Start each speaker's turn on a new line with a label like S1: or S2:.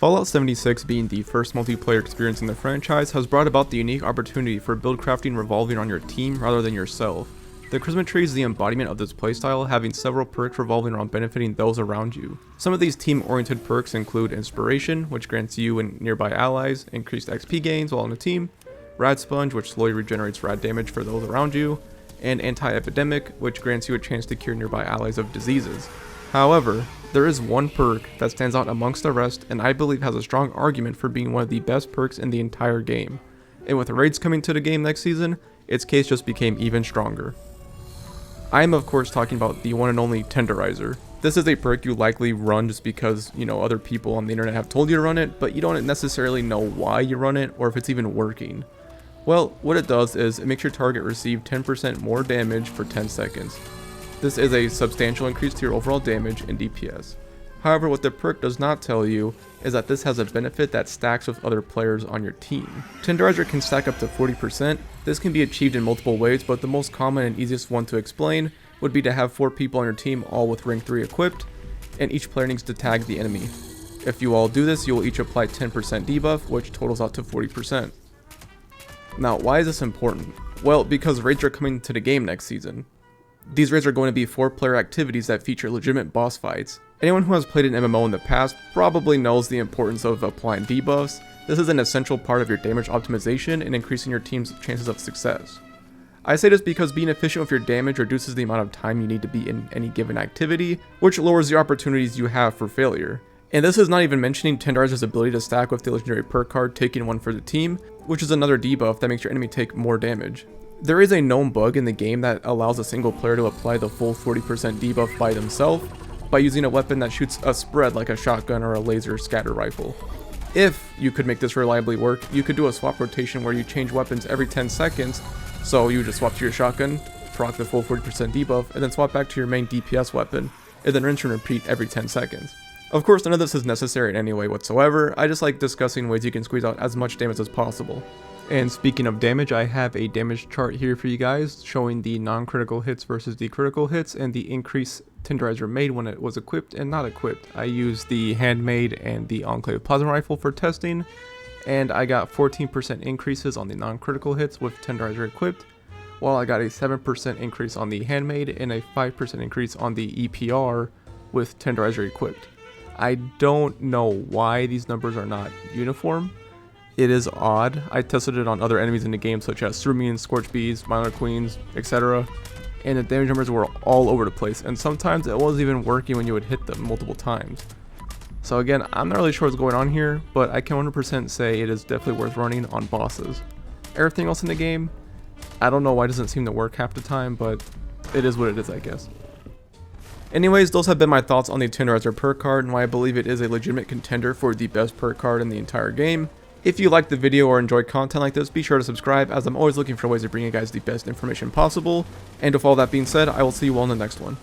S1: Fallout 76 being the first multiplayer experience in the franchise has brought about the unique opportunity for build crafting revolving on your team rather than yourself. The Charisma tree is the embodiment of this playstyle, having several perks revolving around benefiting those around you. Some of these team-oriented perks include Inspiration, which grants you and nearby allies increased XP gains while on a team, Rad Sponge, which slowly regenerates rad damage for those around you, and Anti-Epidemic, which grants you a chance to cure nearby allies of diseases. However, there is one perk that stands out amongst the rest and I believe has a strong argument for being one of the best perks in the entire game. And with raids coming to the game next season, its case just became even stronger. I am of course talking about the one and only Tenderizer. This is a perk you likely run just because, other people on the internet have told you to run it, but you don't necessarily know why you run it or if it's even working. Well, what it does is it makes your target receive 10% more damage for 10 seconds. This is a substantial increase to your overall damage and DPS. However, what the perk does not tell you is that this has a benefit that stacks with other players on your team. Tenderizer can stack up to 40%. This can be achieved in multiple ways, but the most common and easiest one to explain would be to have 4 people on your team all with rank 3 equipped, and each player needs to tag the enemy. If you all do this, you will each apply 10% debuff, which totals out to 40%. Now, why is this important? Well, because raids are coming to the game next season. These raids are going to be 4-player activities that feature legitimate boss fights. Anyone who has played an MMO in the past probably knows the importance of applying debuffs. This is an essential part of your damage optimization and increasing your team's chances of success. I say this because being efficient with your damage reduces the amount of time you need to be in any given activity, which lowers the opportunities you have for failure. And this is not even mentioning Tenderizer's ability to stack with the legendary perk card, taking one for the team, which is another debuff that makes your enemy take more damage. There is a known bug in the game that allows a single player to apply the full 40% debuff by themselves by using a weapon that shoots a spread like a shotgun or a laser scatter rifle. If you could make this reliably work, you could do a swap rotation where you change weapons every 10 seconds, so you just swap to your shotgun, proc the full 40% debuff, and then swap back to your main DPS weapon, and then rinse and repeat every 10 seconds. Of course, none of this is necessary in any way whatsoever. I just like discussing ways you can squeeze out as much damage as possible. And speaking of damage, I have a damage chart here for you guys showing the non-critical hits versus the critical hits and the increase Tenderizer made when it was equipped and not equipped. I used the handmade and the Enclave plasma rifle for testing, and I got 14% increases on the non-critical hits with Tenderizer equipped, while I got a 7% increase on the handmade and a 5% increase on the EPR with Tenderizer equipped. I don't know why these numbers are not uniform. It is odd. I tested it on other enemies in the game such as Strumians, Scorch Bees, Minor Queens, etc. And the damage numbers were all over the place, and sometimes it wasn't even working when you would hit them multiple times. So again, I'm not really sure what's going on here, but I can 100% say it is definitely worth running on bosses. Everything else in the game, I don't know why it doesn't seem to work half the time, but it is what it is, I guess. Anyways, those have been my thoughts on the Tenderizer perk card and why I believe it is a legitimate contender for the best perk card in the entire game. If you liked the video or enjoyed content like this, be sure to subscribe, as I'm always looking for ways to bring you guys the best information possible. And with all that being said, I will see you all in the next one.